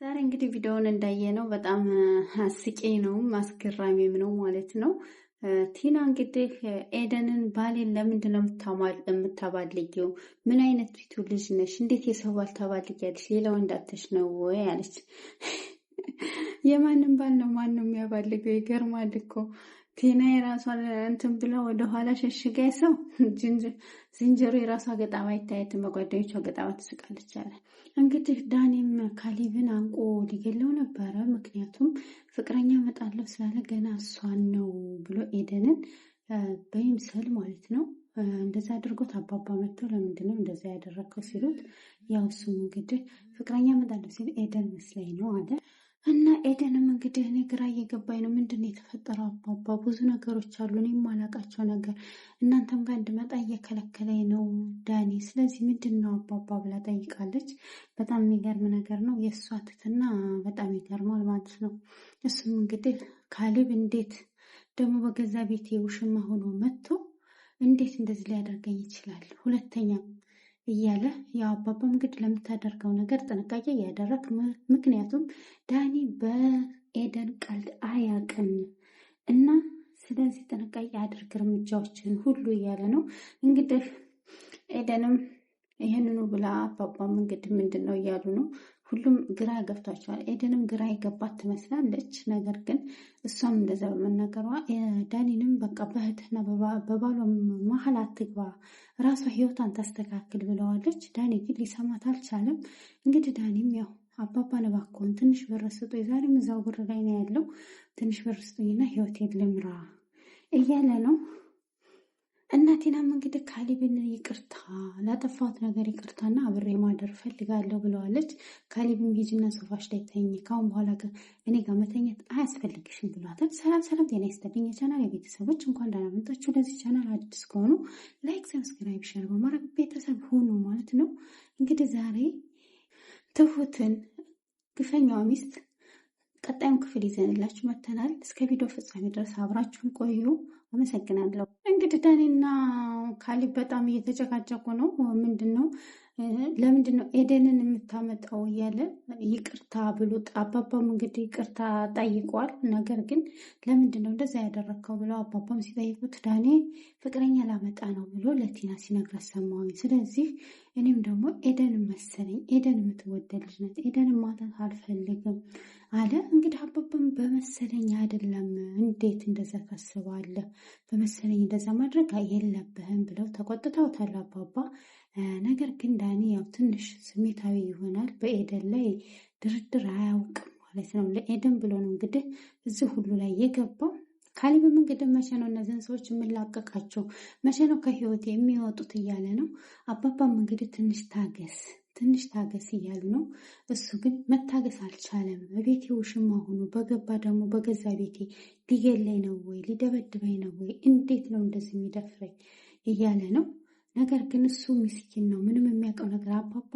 ዛሬ እንግዲህ ቪዲዮውን እንዳየነው በጣም አስቂኝ ነው፣ አስገራሚም ነው ማለት ነው። ቲና እንግዲህ ኤደንን ባሌን ለምንድን ነው የምታባልጊው? ምን አይነት ፊቱ ልጅ ነሽ? እንዴት የሰው ባል ታባልጊያለሽ? ሌላው እንዳተሽ ነው ወይ አለች። የማንም ባል ነው ማን ነው የሚያባልገው? ይገርማል እኮ ቲና የራሷን እንትን ብላ ወደኋላ ሸሽጋ ሰው ዝንጀሮ የራሷ ገጣማ አይታየትም፣ በጓደኞቿ ገጣማ ትስቃለች አለ። እንግዲህ ዳኒም ካሌብን አንቆ ሊገለው ነበረ። ምክንያቱም ፍቅረኛ እመጣለሁ ስላለ ገና እሷን ነው ብሎ ኤደንን በይምሰል ማለት ነው እንደዛ አድርጎት አባባ መጥተው ለምንድነው እንደዛ ያደረግከው ሲሉት፣ ያው እሱም እንግዲህ ፍቅረኛ እመጣለሁ ሲል ኤደን መስለኝ ነው አለ። እና ኤደንም እንግዲህ እኔ ግራ እየገባኝ ነው፣ ምንድን ነው የተፈጠረው አባባ? ብዙ ነገሮች አሉ እኔ የማላውቃቸው ነገር፣ እናንተም ጋር እንድመጣ እየከለከለኝ ነው ዳኒ፣ ስለዚህ ምንድን ነው አባባ ብላ ጠይቃለች። በጣም የሚገርም ነገር ነው የእሷ ትትና፣ በጣም ይገርማል ማለት ነው። እሱም እንግዲህ ካሌብ እንዴት ደግሞ በገዛ ቤቴ ውሽማ ሆኖ መጥቶ እንዴት እንደዚህ ሊያደርገኝ ይችላል? ሁለተኛ እያለ ያው አባባም እንግዲህ ለምታደርገው ነገር ጥንቃቄ እያደረግ፣ ምክንያቱም ዳኒ በኤደን ቀልድ አያውቅም እና ስለዚህ ጥንቃቄ አድርግ እርምጃዎችን ሁሉ እያለ ነው እንግዲህ። ኤደንም ይህንኑ ብላ አባባም እንግዲህ ምንድን ነው እያሉ ነው። ሁሉም ግራ ገብቷቸዋል። ኤደንም ግራ የገባት ትመስላለች። ነገር ግን እሷም እንደዛ በመነገሯ ዳኒንም በቃ በእህትና በባሏ መሀል አትግባ፣ ራሷ ህይወቷን ታስተካክል ብለዋለች። ዳኒ ግን ሊሰማት አልቻለም። እንግዲህ ዳኒም ያው አባባን እባክዎን ትንሽ ብር ስጡኝ፣ ዛሬም እዛው ብር ላይ ነው ያለው፣ ትንሽ ብር ስጡኝና ህይወቴን ልምራ እያለ ነው። እናቴናም እንግዲህ ካሌብን ይቅርታ ላጠፋሁት ነገር ይቅርታና አብሬ ማደር ፈልጋለሁ ብለዋለች። ካሌብም ሂጂና ሶፋሽ ላይ ተኝ፣ ካሁን በኋላ እኔ ጋር መተኛት አያስፈልግሽም ብሏታል። ሰላም ሰላም፣ ጤና ይስጥልኝ የቻናል የቤተሰቦች፣ እንኳን ደህና መጣችሁ። ለዚህ ቻናል አዲስ ከሆኑ ላይክ፣ ሰብስክራይብ፣ ሼር በማድረግ ቤተሰብ ሆኑ ማለት ነው። እንግዲህ ዛሬ ትሁትን ግፈኛዋ ሚስት ቀጣዩን ክፍል ይዘንላችሁ መተናል። እስከ ቪዲዮ ፍጻሜ ድረስ አብራችሁን ቆዩ። አመሰግናለሁ። እንግዲህ ዳኒና ካሌብ በጣም እየተጨቃጨቁ ነው። ለምንድን ነው ኤደንን የምታመጣው እያለ ይቅርታ ብሎ አባባም እንግዲህ ይቅርታ ጠይቋል። ነገር ግን ለምንድን ነው እንደዛ ያደረግከው ብለው አባባም ሲጠይቁት ዳኒ ፍቅረኛ ላመጣ ነው ብሎ ለቲና ሲነግራት ሰማሁኝ። ስለዚህ እኔም ደግሞ ኤደን መሰለኝ፣ ኤደን የምትወደድ ልጅ ናት፣ ኤደንን ማጣት አልፈልግም አለ። እንግዲህ አባባም በመሰለኝ አይደለም፣ እንዴት እንደዛ ታስባለህ? በመሰለኝ እንደዛ ማድረግ የለብህም ብለው ተቆጥተውታል አባባ። ነገር ግን ዳኒ ያው ትንሽ ስሜታዊ ይሆናል። በኤደን ላይ ድርድር አያውቅም ማለት ነው። ለኤደን ብሎ ነው እንግዲህ እዚህ ሁሉ ላይ የገባው። ካሌብም እንግዲህ መቼ ነው እነዚህን ሰዎች የምላቀቃቸው? መቼ ነው ከህይወት የሚወጡት እያለ ነው። አባባም እንግዲህ ትንሽ ታገስ እያሉ ነው። እሱ ግን መታገስ አልቻለም። በቤቴ ውሽማ ሆኖ በገባ ደግሞ በገዛ ቤቴ ሊገለኝ ነው ወይ ሊደበድበኝ ነው ወይ? እንዴት ነው እንደዚህ የሚደፍረኝ እያለ ነው። ነገር ግን እሱ ምስኪን ነው፣ ምንም የሚያውቀው ነገር። አባባ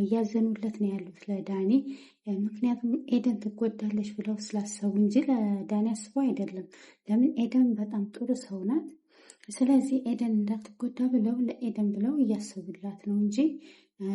እያዘኑለት ነው ያሉት ለዳኒ። ምክንያቱም ኤደን ትጎዳለች ብለው ስላሰቡ እንጂ ለዳኒ አስበው አይደለም። ለምን ኤደን በጣም ጥሩ ሰው ናት። ስለዚህ ኤደን እንዳትጎዳ ብለው ለኤደን ብለው እያሰቡላት ነው እንጂ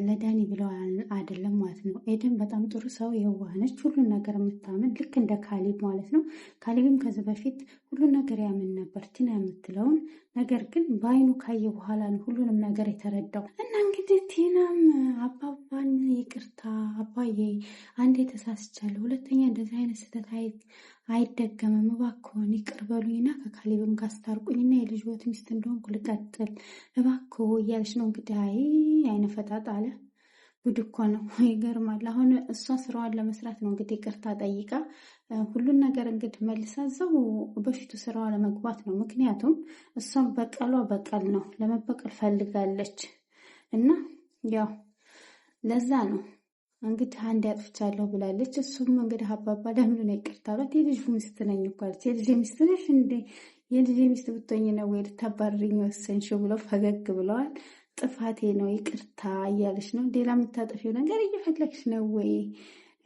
ለዳኒ ብለው አይደለም ማለት ነው። ኤደን በጣም ጥሩ ሰው፣ የዋህ ነች፣ ሁሉን ነገር የምታምን ልክ እንደ ካሌብ ማለት ነው። ካሌብም ከዚህ በፊት ሁሉን ነገር ያምን ነበር ቲና የምትለውን ነገር፣ ግን በአይኑ ካየ በኋላ ነው ሁሉንም ነገር የተረዳው። እና እንግዲህ ቲናም አባባን ይቅርታ አባዬ፣ አንዴ ተሳስቻለሁ፣ ሁለተኛ እንደዚህ አይነት ስህተት አይደገምም፣ እባክዎን ይቅር በሉኝና ከካሌብም ጋር አስታርቁኝና የልጅ ሚስት እንደሆንኩ ልቀጥል እባክዎ እያለች ነው እንግዲህ። አይነ ፈጣጣ አለ። ጉድ እኮ ነው፣ ይገርማል። አሁን እሷ ስራዋን ለመስራት ነው እንግዲህ ይቅርታ ጠይቃ ሁሉን ነገር እንግዲህ መልሳ እዛው በፊቱ ስራዋ ለመግባት ነው። ምክንያቱም እሷም በቀሏ በቀል ነው፣ ለመበቀል ፈልጋለች እና ያው ለዛ ነው እንግዲህ አንድ ያጥፍቻለሁ ብላለች። እሱም እንግዲህ አባባ ለምን ነው ይቅርታ አሏት። የልጅ ሚስት ነኝ እኮ አለች። የልጅ ሚስት ነሽ እንዴ? የልጅ ሚስት ብትሆኝ ነው ወይ ልታባርሪኝ ወሰንሽው? ብለው ፈገግ ብለዋል። ጥፋቴ ነው ይቅርታ እያለች ነው። ሌላ የምታጠፊው ነገር እየፈለግሽ ነው ወይ?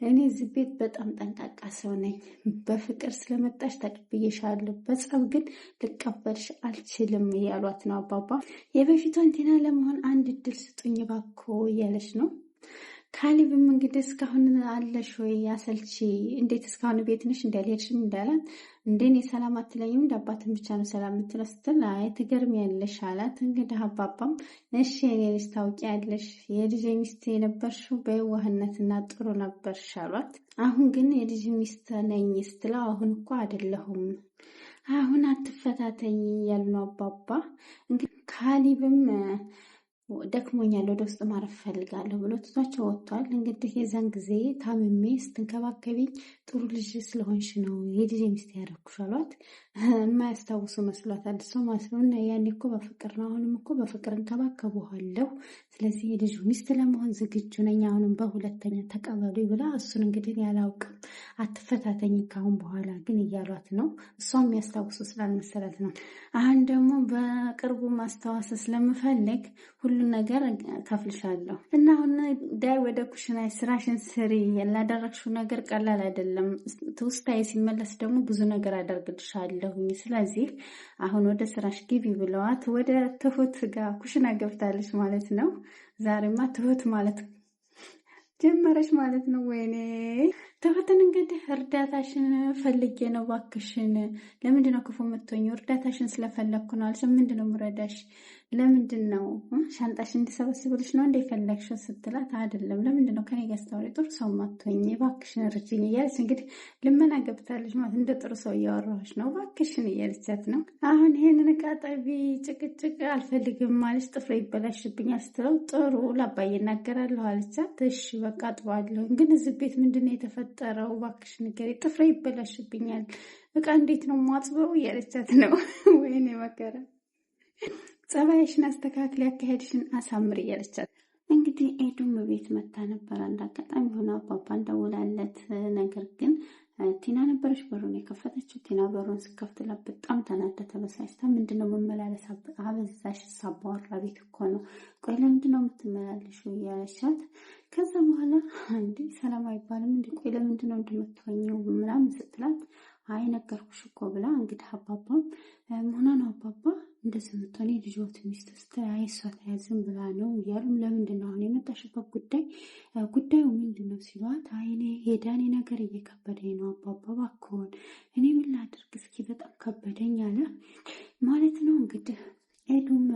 እኔ እዚህ ቤት በጣም ጠንቃቃ ሰው ነኝ። በፍቅር ስለመጣሽ ተቀብዬሻለሁ፣ በጸብ ግን ልቀበልሽ አልችልም እያሏት ነው አባባ። የበፊቷን ቲና ለመሆን አንድ እድል ስጡኝ እባክዎ እያለች ነው። ካሊብም እንግዲህ እስካሁን አለሽ ወይ አሰልቺ፣ እንዴት እስካሁን ቤት ነሽ እንዳልሄድሽም እንዳላት፣ እንዴን የሰላም አትለኝም እንደ አባትን ብቻ ነው ሰላም የምትለው ስትል፣ አይ ትገርሚያለሽ አላት። እንግዲህ አባባም እሺ የኔ ልጅ ታውቂያለሽ፣ የልጅ ሚስት የነበርሽው በየዋህነትና ጥሩ ነበርሽ አሏት። አሁን ግን የልጅ ሚስት ነኝ ስትለው፣ አሁን እኮ አይደለሁም አሁን አትፈታተኝ እያሉ ነው አባባ። እንግዲህ ካሊብም ደክሞኛል ወደ ውስጥ ማረፍ ፈልጋለሁ ብሎ ትቷቸው ወጥቷል። እንግዲህ የዛን ጊዜ ታምሜ ስትንከባከቢኝ ጥሩ ልጅ ስለሆንሽ ነው የልጅ ሚስት ያደረኩሽ አሏት። የማያስታውሱ መስሏታል እሷ ማለት ነው። እና ያኔ እኮ በፍቅር ነው፣ አሁንም እኮ በፍቅር እንከባከበዋለሁ፣ ስለዚህ የልጁ ሚስት ለመሆን ዝግጁ ነኝ፣ አሁንም በሁለተኛ ተቀበሉ ብላ እሱን እንግዲህ ያላውቅም አትፈታተኝ ካሁን በኋላ ግን እያሏት ነው። እሷ የሚያስታውሱ ስላልመሰላት ነው። አሁን ደግሞ በቅርቡ ማስታወስ ስለምፈልግ ሁሉን ነገር ከፍልሻለሁ እና አሁን ዳይ ወደ ኩሽና ስራሽን ስሪ። ያላደረግሽው ነገር ቀላል አይደለም። ትውስታዬ ሲመለስ ደግሞ ብዙ ነገር አደርግልሻለሁኝ። ስለዚህ አሁን ወደ ስራሽ ግቢ ብለዋት ወደ ትሁት ጋር ኩሽና ገብታለች ማለት ነው። ዛሬማ ትሁት ማለት ጀመረች ማለት ነው። ወይኔ ትሁትን እንግዲህ እርዳታሽን ፈልጌ ነው ባክሽን። ለምንድን ነው ክፉ የምትሆኝ? እርዳታሽን ስለፈለግኩ ነው አልሽ። ምንድን ነው ምረዳሽ? ለምንድን ነው ሻንጣሽ እንዲሰበስብልሽ ነው እንደ ፈለግሽው ስትላት፣ አይደለም ለምንድን ነው ከኔ ጋር ስታወሪ ጥሩ ሰው ማትሆኝ? ባክሽን እርጅኝ እያለች እንግዲህ ልመና ገብታለች ማለት እንደ ጥሩ ሰው እያወራች ነው። ባክሽን እያለቻት ነው። አሁን ይሄንን ዕቃ ጠቢ ጭቅጭቅ አልፈልግም ማለች። ጥፍሬ ይበላሽብኛል ስትለው፣ ጥሩ ለአባዬ እናገራለሁ አለቻት። እሺ በቃ አጥባለሁ፣ ግን እዚህ ቤት ምንድን ነው የተፈጠረው? ባክሽ ንገሪ፣ ጥፍሬ ይበላሽብኛል፣ ዕቃ እንዴት ነው ማጥበው እያለቻት ነው። ወይኔ መከራ፣ ጸባይሽን አስተካክል፣ ያካሄድሽን አሳምር እያለቻት እንግዲህ ኤዱም ቤት መታ ነበር። አንድ አጋጣሚ ሆነ አባባ እንደውላለት፣ ነገር ግን ቲና ነበረች በሩን የከፈተችው። ቲና በሩን ስከፍትላት በጣም ተናዳ ተበሳጭታ፣ ምንድነው መመላለስ አበዛሽ? ሳባወራ ቤት እኮ ነው፣ ቆይ ለምንድነው የምትመላለሹ እያለቻት፣ ከዛ በኋላ እንዲ ሰላም አይባልም እንዲ፣ ቆይ ለምንድነው እንደምትሆኘው ምናምን ስትላት፣ አይ ነገርኩሽ እኮ ብላ እንግዲህ አባባም መሆና ነው አባባ እንደዚህ የምትሆነ ልጆት ሚስት ስትይ እሷ ተያዝም ብላ ነው እያሉም፣ ለምንድን ነው አሁን የመጣሽበት ጉዳዩ ምንድን ነው ሲሏት፣ አይ እኔ የዳኔ ነገር እየከበደኝ ነው አባባ እባክዎን፣ እኔ ምን ላድርግ እስኪ በጣም ከበደኝ አለ ማለት ነው። እንግዲህ ኤዱም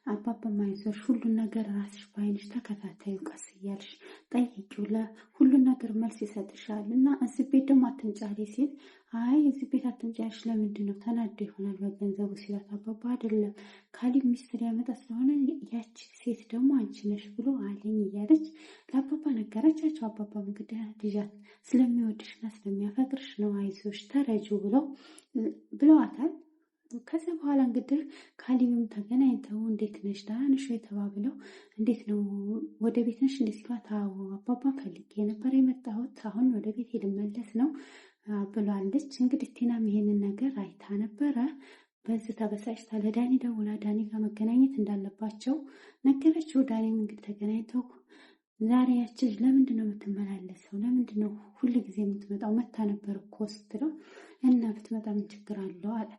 አባባ ማይዞሽ፣ ሁሉን ነገር ራስሽ በአይንሽ ተከታታዩ፣ ቀስ እያልሽ ጠይቂው፣ ለሁሉን ነገር መልስ ይሰጥሻል እና እዚህ ቤት ደግሞ አትንጫሪ ሲል፣ አይ እዚህ ቤት አትንጫሪሽ ለምንድን ነው ተናዶ ይሆናል በገንዘቡ ሲላት፣ አባባ አይደለም ካሊብ ሚስት ሊያመጣ ስለሆነ ያቺ ሴት ደግሞ አንቺ ነሽ ብሎ አለኝ እያለች ለአባባ ነገረቻቸው። አባባ እንግዲህ ልጃት ስለሚወድሽና ስለሚያፈቅርሽ ነው አይዞሽ ተረጁ ብለዋታል። ከዚያ በኋላ እንግዲህ ካሊብም ተገናኝተው እንዴት ነሽ ደህና ነሽ የተባብለው፣ እንዴት ነው ወደ ቤት ነሽ እንዴት ሲሏት፣ አዎ አባባ ፈልጌ ነበር የመጣሁት አሁን ወደ ቤት ልመለስ ነው ብሏለች። እንግዲህ ቲናም ይሄንን ነገር አይታ ነበረ። በዚህ ተበሳጭታ ለዳኒ ደውላ ዳኒ ጋር መገናኘት እንዳለባቸው ነገረችው። ዳኒም እንግዲህ ተገናኝተው ዛሬ ያቺ ለምንድን ነው የምትመላለሰው? ለምንድን ነው ሁሉ ጊዜ የምትመጣው? መታ ነበር እኮ ስትለው፣ እና ብትመጣ ምን ችግር አለው አለ።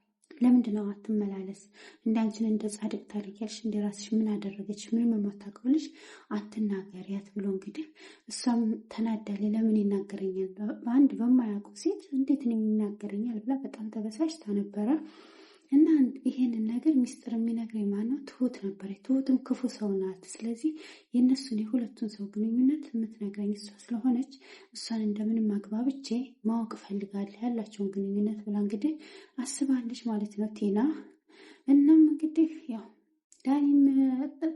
ለምንድን ነው አትመላለስ? እንዳንችን እንደ ጻድቅ ታሪያለሽ እንደ ራስሽ ምን አደረገች? ምንም የማታውቀው ልጅ አትናገሪያት ብሎ እንግዲህ እሷም ተናዳለ። ለምን ይናገረኛል? በአንድ በማያውቀው ሴት እንዴት ነው ይናገረኛል? ብላ በጣም ተበሳጭታ ነበረ። እና ይሄንን ነገር ሚስጥር የሚነግረኝ ማነው? ትሁት ነበረ። ትሁትም ክፉ ሰው ናት። ስለዚህ የእነሱን የሁለቱን ሰው ግንኙነት የምትነግረኝ እሷ ስለሆነች እሷን እንደምንም አግባብቼ ማወቅ እፈልጋለሁ ያላቸውን ግንኙነት ብላ እንግዲህ አስባለች ማለት ነው ቲና። እናም እንግዲህ ያው ዳኒም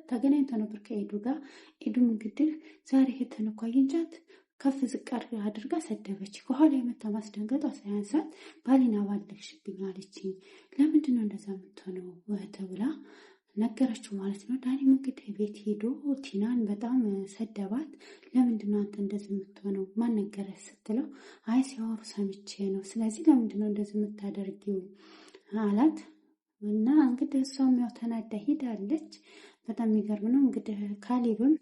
ተገናኝተው ነበር ከኤዱ ጋር። ኤዱም እንግዲህ ዛሬ ሄተን እኮ አግኝቻት ከፍ ዝቅ አድርጋ ሰደበች። ከኋላ የመታ ማስደንገጧ ሳያንሳት ባሌን አባለግሽብኝ አለችኝ። ለምንድን ነው እንደዛ የምትሆነው እህት ብላ ነገረችው ማለት ነው። ዳኒም እንግዲህ ቤት ሄዶ ቲናን በጣም ሰደባት። ለምንድን ነው አንተ እንደዚህ የምትሆነው? ማን ነገረህ ስትለው፣ አይ ሲያወሩ ሰምቼ ነው። ስለዚህ ለምንድን ነው እንደዚህ የምታደርጊው አላት። እና እንግዲህ እሷም ያው ተናዳ ሄዳለች። በጣም የሚገርም ነው እንግዲህ ካሊብም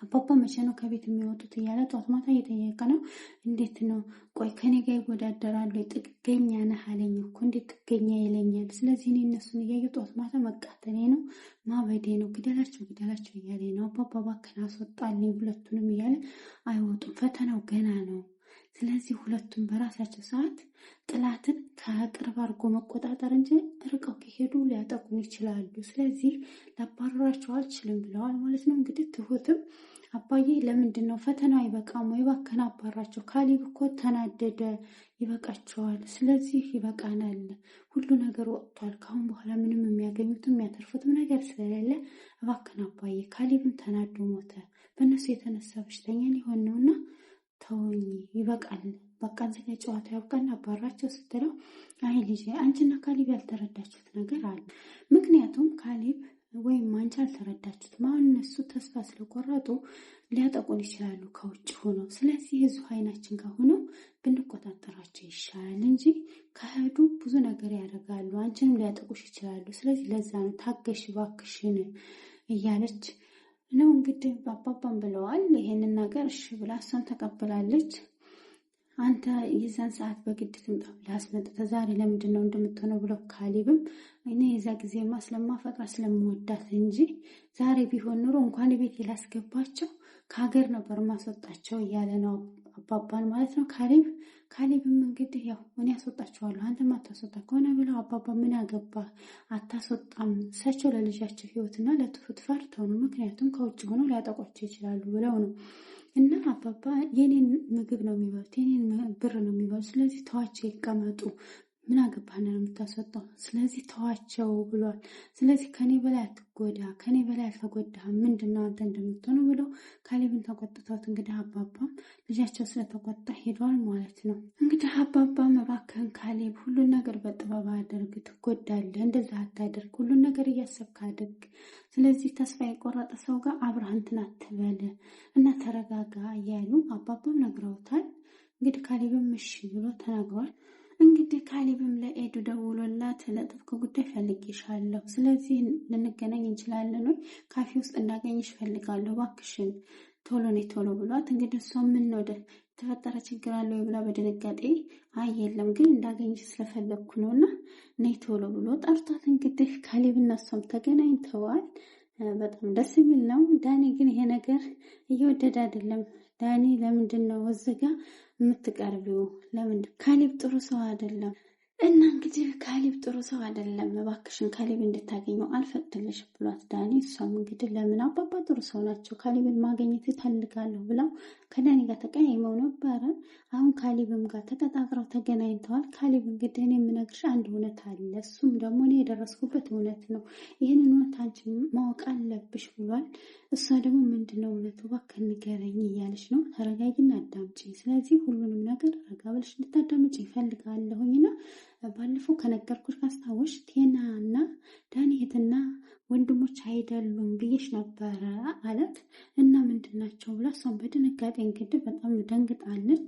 አባባ መቼ ነው ከቤት የሚወጡት እያለ ጧት ማታ እየጠየቀ ነው። እንዴት ነው ቆይ ከኔ ጋር ይወዳደራሉ? ጥገኛ ነህ አለኝ እኮ እንዴት ጥገኛ ይለኛል? ስለዚህ እኔ እነሱን እያየሁ ጧት ማታ መቃተሌ ነው ማበዴ ነው። ግደላቸው ግደላቸው እያለ ነው። አባባ እባክህን አስወጣልኝ ሁለቱንም እያለ አይወጡም፣ ፈተናው ገና ነው። ስለዚህ ሁለቱም በራሳቸው ሰዓት ጥላትን ከቅርብ አድርጎ መቆጣጠር እንጂ ርቀው ከሄዱ ሊያጠቁን ይችላሉ። ስለዚህ ላባረራቸው አልችልም ብለዋል ማለት ነው። እንግዲህ ትሁትም አባዬ ለምንድን ነው ፈተናው አይበቃም ወይ? እባክህን አባራቸው። ካሌብ እኮ ተናደደ፣ ይበቃቸዋል። ስለዚህ ይበቃናል፣ ሁሉ ነገር ወጥቷል። ካሁን በኋላ ምንም የሚያገኙትም የሚያተርፉትም ነገር ስለሌለ እባክህን አባዬ፣ ካሌብም ተናዶ ሞተ፣ በእነሱ የተነሳ በሽተኛ ሊሆን ነውና ተውኝ፣ ይበቃል፣ በቃ እዚህ ጋር ጨዋታ ያብቃና አባራቸው ስትለው፣ አይ ልጄ አንቺና ካሌብ ያልተረዳችሁት ነገር አለ። ምክንያቱም ካሌብ ወይም አንቺ አልተረዳችሁትም። አሁን እነሱ ተስፋ ስለቆረጡ ሊያጠቁን ይችላሉ ከውጭ ሆነው። ስለዚህ እዚሁ አይናችን ጋር ሆነው ብንቆጣጠራቸው ይሻላል እንጂ ከሄዱ ብዙ ነገር ያደርጋሉ፣ አንቺንም ሊያጠቁሽ ይችላሉ። ስለዚህ ለዛ ነው ታገሽ እባክሽን እያለች ነው እንግዲህ አባባም ብለዋል። ይሄንን ነገር እሺ ብላ እሷም ተቀብላለች። አንተ የዛን ሰዓት በግድ ትምጣ ብለህ አስመጥተህ ዛሬ ለምንድን ነው እንደምትሆነው ብለው ካሌብም እኔ የዛ ጊዜማ ስለማፈቅራ ስለምወዳት እንጂ ዛሬ ቢሆን ኑሮ እንኳን ቤት ላስገባቸው ከሀገር ነበር ማስወጣቸው እያለ ነው አባባን ማለት ነው። ካሌብም እንግዲህ ያው እኔ ያስወጣቸዋለሁ አንተም አታስወጣ ከሆነ ብለው አባባ ምን ያገባ አታስወጣም፣ እሳቸው ለልጃቸው ህይወትና ለትሁት ፈርተው ነው። ምክንያቱም ከውጭ ሆነው ሊያጠቋቸው ይችላሉ ብለው ነው። እና አባባ የኔን ምግብ ነው የሚበሉት፣ የኔን ብር ነው የሚበሉት። ስለዚህ ተዋቸው ይቀመጡ፣ ምን አገባህ ነው የምታስወጣው? ስለዚህ ተዋቸው ብሏል። ስለዚህ ከኔ በላይ አትጎዳ፣ ከኔ በላይ አልተጎዳህም፣ ምንድነው አንተ እንደምትሆነው ብለው ካሌብን ተቆጥተውት እንግዲህ አባባም ልጃቸው ስለተቆጣ ሄዷል ማለት ነው። እንግዲህ አባባም እባክህን ካሌብ ሁሉን ነገር በጥበብ አድርግ፣ ትጎዳለህ፣ እንደዛ አታድርግ፣ ሁሉን ነገር እያሰብክ አድርግ። ስለዚህ ተስፋ የቆረጠ ሰው ጋር አብረህ እንትን አትበል እና ተረጋጋ እያሉ አባባም ነግረውታል። እንግዲህ ካሌብም እሺ ብሎ ተናግሯል። እንግዲህ ካሌብም ለኤዱ ደውሎላት ለጥብቅ ጉዳይ ፈልጌሻለሁ፣ ስለዚህ ልንገናኝ እንችላለን ወይ? ካፌ ውስጥ እንዳገኝሽ ፈልጋለሁ፣ እባክሽን ቶሎ ነይ ቶሎ ብሏት። እንግዲህ እሷ ምን ነው የተፈጠረ ችግር አለ ወይ ብላ በድንጋጤ አይ የለም ግን እንዳገኝሽ ስለፈለግኩ ነውና ነይ ቶሎ ብሎ ጠርቷት እንግዲህ ካሌብና እሷም ተገናኝተዋል። በጣም ደስ የሚል ነው። ዳኒ ግን ይሄ ነገር እየወደደ አይደለም። ዳኒ ለምንድን ነው እዚህ ጋ የምትቀርቢው? ለምንድን ካሌብ ጥሩ ሰው አይደለም እና እንግዲህ ካሌብ ጥሩ ሰው አይደለም፣ እባክሽን ካሌብ እንድታገኘው አልፈቅድልሽ ብሏት ዳኒ። እሷም እንግዲህ ለምን አባባ ጥሩ ሰው ናቸው፣ ካሌብን ማግኘት ይፈልጋለሁ ብለው ከዳኒ ጋር ተቀያይመው ነበረ። አሁን ካሌብም ጋር ተቀጣጥረው ተገናኝተዋል። ካሌብ እንግዲህ እኔ የምነግርሽ አንድ እውነት አለ፣ እሱም ደግሞ እኔ የደረስኩበት እውነት ነው፣ ይህንን እውነት አንቺ ማወቅ አለብሽ ብሏል። እሷ ደግሞ ምንድነው እውነቱ እባክህ ንገረኝ እያለች ነው። ተረጋጊና አዳምጪ፣ ስለዚህ ሁሉንም ነገር ረጋ ብለሽ እንድታዳምጪ ይፈልጋለሁኝና ባለፈው ከነገርኩሽ ካስታወሽ ቴና እና ዳኒ እህትና ወንድሞች አይደሉም ብዬሽ ነበረ አላት። እና ምንድናቸው ብላ እሷን በድንጋጤ እንግዲህ በጣም ደንግጣለች።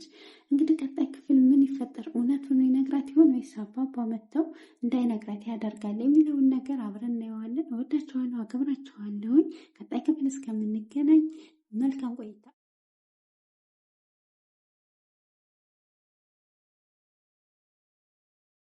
እንግዲህ ቀጣይ ክፍል ምን ይፈጠር፣ እውነቱን ይነግራት ይሆን ወይስ አባባ መጥተው እንዳይነግራት ያደርጋል የሚለውን ነገር አብረን እናየዋለን። እወዳችኋለሁ፣ አከብራችኋለሁኝ። ቀጣይ ክፍል እስከምንገናኝ መልካም ቆይታ